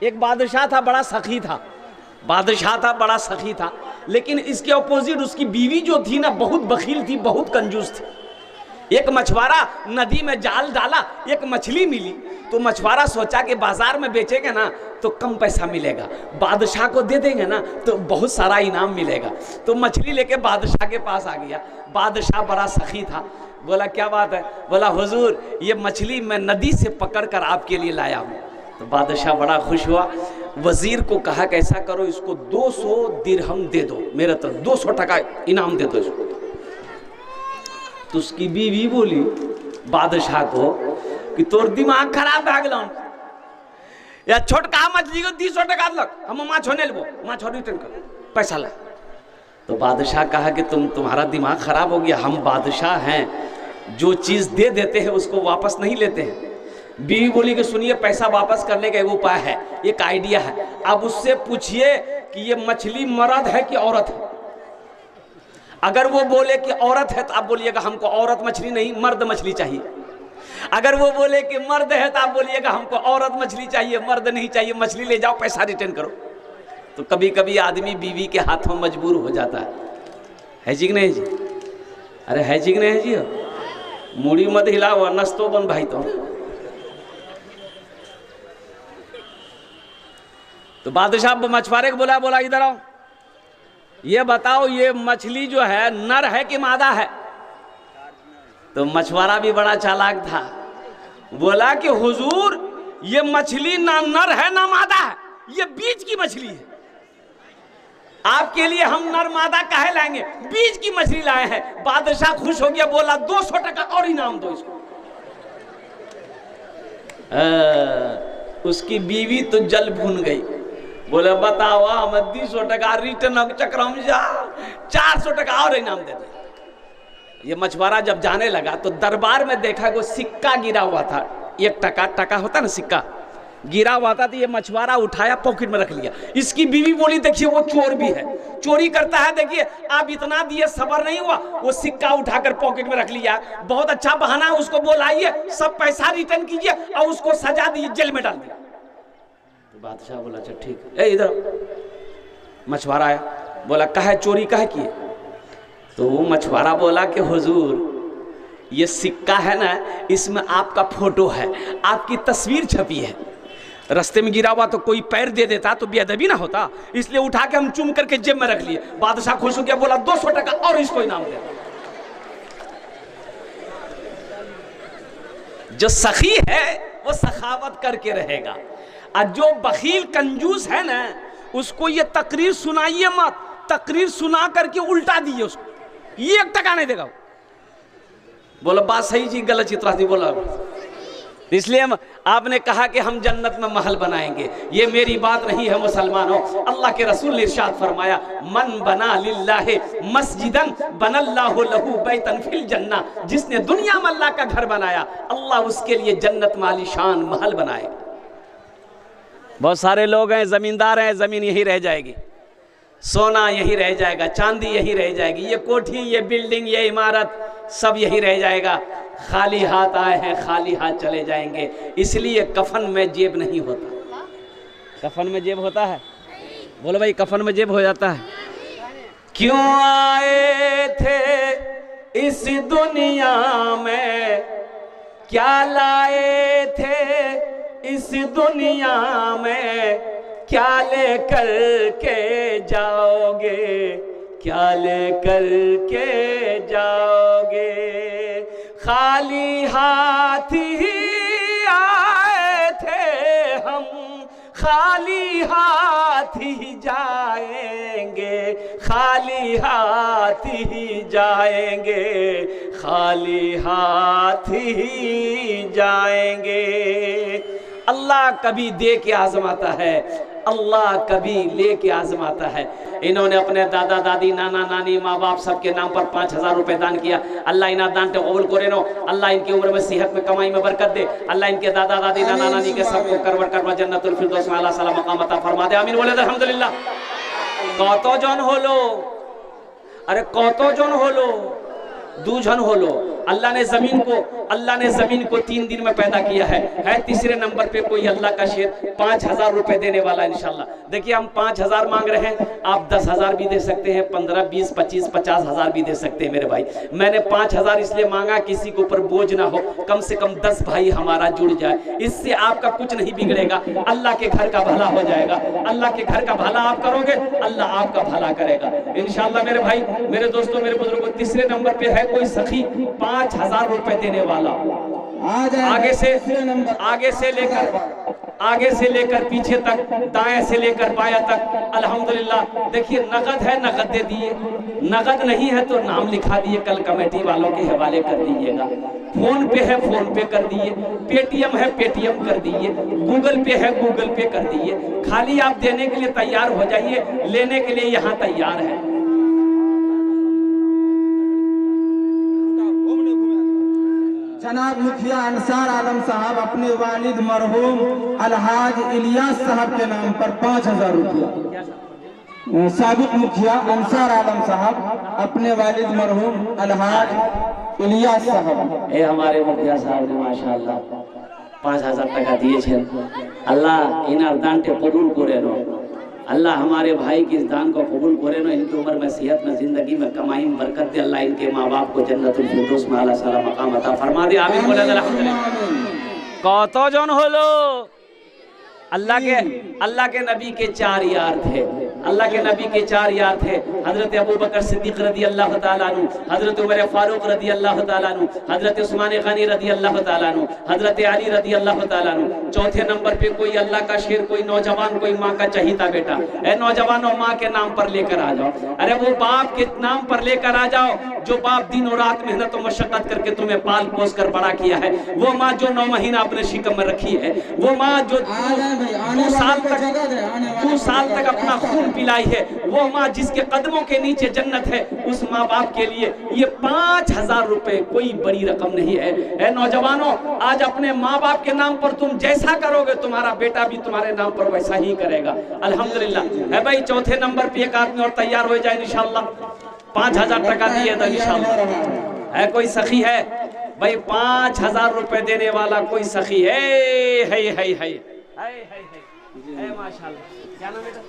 एक बादशाह था, बड़ा सखी था, बादशाह था, बड़ा सखी था, लेकिन इसके अपोजिट उसकी बीवी जो थी ना, बहुत बखील थी, बहुत कंजूस थी। एक मछुआरा नदी में जाल डाला, एक मछली मिली, तो मछुआरा सोचा कि बाजार में बेचेंगे ना तो कम पैसा मिलेगा, बादशाह को दे देंगे ना तो बहुत सारा इनाम मिलेगा। तो मछली लेके बादशाह के पास आ गया। बादशाह बड़ा सखी था, बोला क्या बात है? बोला हुजूर ये मछली मैं नदी से पकड़ कर आपके लिए लाया हूँ। तो बादशाह बड़ा खुश हुआ, वजीर को कहा कि ऐसा करो, इसको 200 दिरहम दे दो, मेरे तरफ 200 टका इनाम दे दो इसको। तो उसकी बीवी बोली बादशाह को कि तोर दिमाग खराब भाग लो या छोटका मछली को 200 टका लग, हम माछ होने लेबो, माछ रिटर्न कर पैसा ला। तो बादशाह कहा कि तुम्हारा दिमाग खराब हो गया, हम बादशाह हैं, जो चीज दे देते हैं उसको वापस नहीं लेते हैं। बीवी बोली कि सुनिए पैसा वापस करने का एक उपाय है, एक आइडिया है, अब उससे पूछिए कि ये मछली मर्द है कि औरत है। अगर वो बोले कि औरत है तो आप बोलिएगा हमको औरत मछली नहीं मर्द मछली चाहिए। अगर वो बोले कि मर्द है तो आप बोलिएगा हमको औरत मछली चाहिए, मर्द नहीं चाहिए, मछली ले जाओ, पैसा रिटर्न करो। तो कभी कभी आदमी बीवी के हाथों मजबूर हो जाता है जी कि नहीं जी? अरे है जी कि नहीं है जी? मुड़ी मत हिलाओ, नस्तो बन भाई। तो बादशाह मछुआरे को बोला इधर आओ, ये बताओ ये मछली जो है नर है कि मादा है? तो मछुआरा भी बड़ा चालाक था, बोला कि हुजूर ये मछली ना नर है ना मादा है, ये बीच की मछली है। आपके लिए हम नर मादा काहे लाएंगे, बीच की मछली लाए हैं। बादशाह खुश हो गया, बोला 200 टका और इनाम दो इसको। उसकी बीवी तो जल भून गई, बोले बताओ हम 200 टका रिटर्न चक्र हम जा 400 टका और इनाम दे दे। ये मछुआरा जब जाने लगा तो दरबार में देखा वो सिक्का गिरा हुआ था, 1 टका, टका होता ना सिक्का, गिरा हुआ था। तो ये मछुआरा उठाया पॉकेट में रख लिया। इसकी बीवी बोली देखिए वो चोर भी है, चोरी करता है, देखिए आप इतना दिए सबर नहीं हुआ, वो सिक्का उठाकर पॉकेट में रख लिया। बहुत अच्छा बहाना है, उसको बोलाइए, सब पैसा रिटर्न कीजिए और उसको सजा दीजिए, जेल में डाल दिया। बादशाह बोला अच्छा ठीक है। इधर मछुआरा आया, बोला कहे चोरी कहे किए? तो वो मछुआरा बोला कि हुजूर ये सिक्का है ना, इसमें आपका फोटो है, आपकी तस्वीर छपी है, रास्ते में गिरा हुआ तो कोई पैर दे देता तो बेअदबी ना होता, इसलिए उठा के हम चुम करके जेब में रख लिए। बादशाह खुश हो गया, बोला 200 टका और इसको इनाम दे। जो सखी है वो सखावत करके रहेगा, और जो बखील कंजूस है ना उसको ये तकरीर सुनाइए मत, तकरीर सुना करके उल्टा दिए उसको, ये 1 टका नहीं देगा। बोला बात सही जी, गलत चित्रा थी बोला। इसलिए आपने कहा कि हम जन्नत में महल बनाएंगे, ये मेरी बात नहीं है मुसलमानों। अल्लाह के रसूल ने इरशाद फरमाया मन बना लिल्लाहि मस्जिदन बनल्लाहु लहू बैतन फिल जन्ना, जिसने दुनिया में अल्लाह का घर बनाया अल्लाह उसके लिए जन्नत में आलीशान महल बनाएगा। बहुत सारे लोग हैं जमींदार हैं, जमीन यही रह जाएगी, सोना यही रह जाएगा, चांदी यही रह जाएगी, ये कोठी, ये बिल्डिंग, ये इमारत सब यही रह जाएगा। खाली हाथ आए हैं खाली हाथ चले जाएंगे। इसलिए कफन में जेब नहीं होता। कफन में जेब होता है? बोलो भाई, कफन में जेब हो जाता है? क्यों आए थे इस दुनिया में, क्या लाए थे इस दुनिया में, क्या लेकर के जाओगे, क्या लेकर के जाओगे। खाली हाथ ही आए थे हम, खाली हाथ ही जाएंगे, खाली हाथ ही जाएंगे, खाली हाथ ही जाएंगे। अल्लाह कभी दे के आजमाता है, अल्लाह कभी ले के आजमाता है। इन्होंने अपने दादा दादी नाना नानी माँ बाप सबके नाम पर 5000 रुपए दान किया। अल्लाह इन्हें दान के कबूल करे नो, अल्लाह इनकी उम्र में सेहत में कमाई में बरकत दे, अल्लाह इनके दादा दादी नाना नानी के सबको करवट करवा जन्नतुल फिरदौस में अल्लाह सलाम मकाम अता फरमा दे। आमीन बोले अल्हम्दुलिल्लाह। कत जन हलो? अरे कत जन हलो? 2 जन हलो। अल्लाह ने ज़मीन को 3 दिन में पैदा किया है तीसरे नंबर पे कोई अल्लाह का शेर 5000 रुपए देने वाला इंशाल्लाह। देखिए हम 5000 मांग रहे हैं, आप 10,000 भी दे सकते हैं, 15, 20, 25, 50,000 भी दे सकते हैं मेरे भाई। मैंने 5000 इसलिए मांगा किसी के ऊपर बोझ ना हो, कम से कम 10 भाई हमारा जुड़ जाए, इससे आपका कुछ नहीं बिगड़ेगा, अल्लाह के घर का भला हो जाएगा। अल्लाह के घर का भला आप करोगे, अल्लाह आपका भला करेगा इंशाल्लाह मेरे भाई, मेरे दोस्तों, मेरे बुजुर्गों। तीसरे नंबर पे है कोई सखी 5000 रुपए देने वाला, आगे से लेकर पीछे तक, दाएं से लेकर बायां तक, अल्हम्दुलिल्लाह। देखिए नगद है, नगद दे दिए, नगद नहीं है तो नाम लिखा दिए, कल कमेटी वालों के हवाले कर दीजिएगा। फोन पे है, फोन पे कर दिए, पेटीएम है, पेटीएम कर दिए, गूगल पे है, गूगल पे कर दिए। खाली आप देने के लिए तैयार हो जाइए, लेने के लिए यहाँ तैयार है। जनाब मुखिया अंसार आलम साहब अपने वालिद मरहूम अलहाज इलियास साहब के नाम पर 5000 रुपया। साबिक मुखिया अंसार आलम साहब अपने वालिद मरहूम अलहाज इलियास साहब, ये हमारे मुखिया साहब ने माशाअल्लाह 5000 টাকা দিয়েছেন। अल्लाह इनार दान टे कबूल करे नो, अल्लाह हमारे भाई की इस दान को कबूल करे नो, इनकी उम्र में, सेहत में, जिंदगी में, कमाई में बरकत दे। अल्लाह इनके माँ बाप को जन्नतुल फिरदौस में आला साला मकाम अता फरमा दे। आमीन बोले अल्हम्दुलिल्लाह। कतजन हलो? अल्लाह के नबी के 4 यार थे, अल्लाह के नबी के 4 यार थे। हजरत अबू बकर सिद्दीक रदी अल्लाह ताला अन्हु, हजरत उमर फारूक रदी अल्लाह ताला अन्हु, हजरत उस्मान गनी रदी अल्लाह ताला अन्हु, हजरत अली रदी अल्लाह ताला अन्हु। चौथे नंबर पे कोई अल्लाह का शेर, कोई नौजवान, कोई माँ का चहीता बेटा। ए नौजवानों, माँ के नाम पर लेकर आ जाओ। अरे वो बाप के नाम पर लेकर आ जाओ जो बाप दिन और रात मेहनत और मशक्कत करके तुम्हें पाल पोस कर बड़ा किया है। वो माँ जो 9 महीना अपने शिकम में रखी है, वो माँ जो 2 साल तक अपना खून पिलाई है, वो माँ जिसके कदमों के नीचे जन्नत है, उस माँ बाप के लिए ये 5000 रुपए कोई बड़ी रकम नहीं है। ए नौजवानों, आज अपने माँ बाप के नाम पर तुम जैसा करोगे, तुम्हारा बेटा भी तुम्हारे नाम पर वैसा ही करेगा अल्हम्दुलिल्लाह। है भाई, चौथे नंबर पे एक आदमी और तैयार हो जाए इंशाल्लाह, 5000 टका दिए था इंशाल्लाह। है कोई सखी है भाई 5000 रुपए देने वाला? कोई सखी है? माशाल्लाह। क्या नाम बेटा?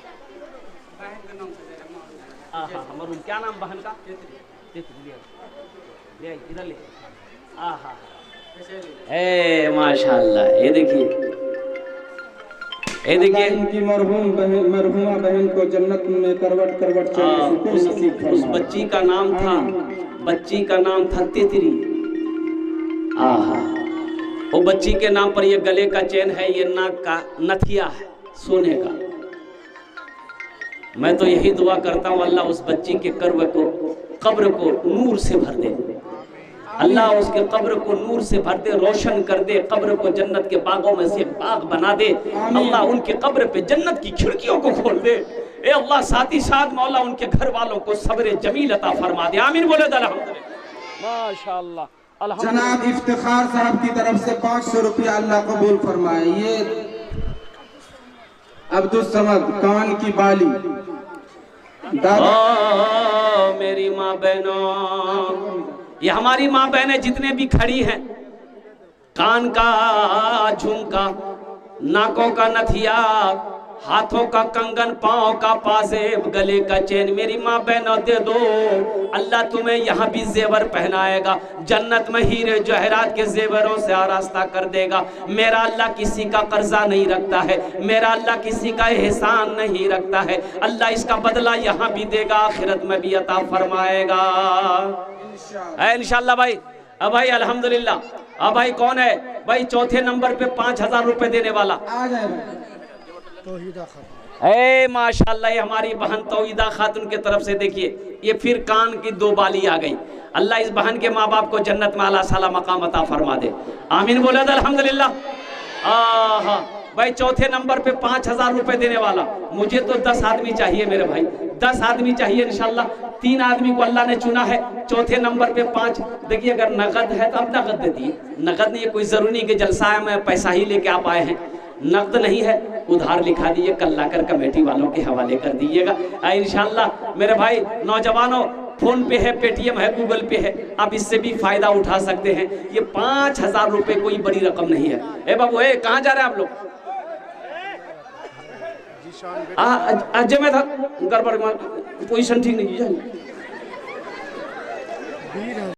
बहन का नाम क्या नाम बहन का? ले इधर ले। माशाल्लाह। ये देखिए इनकी मरहुमा बहन को जन्नत में करवट उस बच्ची का नाम था तितरी। वो बच्ची के नाम पर ये गले का चेन है, ये नाक का नथिया है सोने का। मैं तो यही दुआ करता हूँ, अल्लाह उस बच्ची के कब्र को नूर से भर दे, अल्लाह उसके कब्र को नूर से भर दे, रोशन कर दे, कब्र को जन्नत के बागों में से बाग बना दे। अल्लाह उनके कब्र पे जन्नत की खिड़कियों को खोल दे। ए अल्लाह, साथ ही साथ मौला उनके घर वालों को सब्र जमील अता फरमा दे। आमीन बोले अल्हम्दुलिल्लाह। माशाअल्लाह। जनाब इफ्तिखार साहब की तरफ से 500 रुपया अल्लाह कबूल फरमाए। ये अब्दुल समद कान की बाली। मेरी माँ बहनों, ये हमारी माँ बहनें जितने भी खड़ी हैं, कान का झुमका, नाकों का नथिया, हाथों का कंगन, पाँव का पाजेब, गले का चेन, मेरी माँ बहनों दे दो। अल्लाह तुम्हें यहाँ भी जेवर पहनाएगा, जन्नत में हीरे जवाहरात के जेवरों से आरास्ता कर देगा। मेरा अल्लाह किसी का कर्जा नहीं रखता है, मेरा अल्लाह किसी का एहसान नहीं रखता है। अल्लाह इसका बदला यहाँ भी देगा, आखिरत में भी अता फरमाएगा इंशाअल्लाह। भाई अब भाई अल्हम्दुलिल्लाह। अब भाई कौन है भाई? चौथे नंबर पे 5000 रुपए देने वाला आ जाए। माशाअल्लाह, ये हमारी बहन तौहीदा खातून की तरफ से। देखिए ये फिर कान की 2 बाली आ गई। अल्लाह इस बहन के माँ बाप को जन्नत में आला साला मकाम अता फरमा दे। आमीन बोले अल्हम्दुलिल्लाह। भाई चौथे नंबर पे 5000 रुपए देने वाला, मुझे तो 10 आदमी चाहिए मेरे भाई, 10 आदमी चाहिए इंशाल्लाह। 3 आदमी को अल्लाह ने चुना है, चौथे नंबर पे 5। देखिए अगर नगद है तो अब नगद दे दिए, नगद नहीं है, कोई जरूरी नहीं कि जलसा में पैसा ही लेके आप आए हैं। नकद नहीं है, उधार लिखा दीजिए, कल लाकर कमेटी वालों के हवाले कर दीजिएगा इंशाल्लाह। मेरे भाई नौजवानों, फोन पे है, पेटीएम है, गूगल पे है, आप इससे भी फायदा उठा सकते हैं। ये 5,000 रुपए कोई बड़ी रकम नहीं है। ए बाबू, ए कहाँ जा रहे हैं आप लोग? अजय में था, गड़बड़, पोजीशन ठीक नहीं है।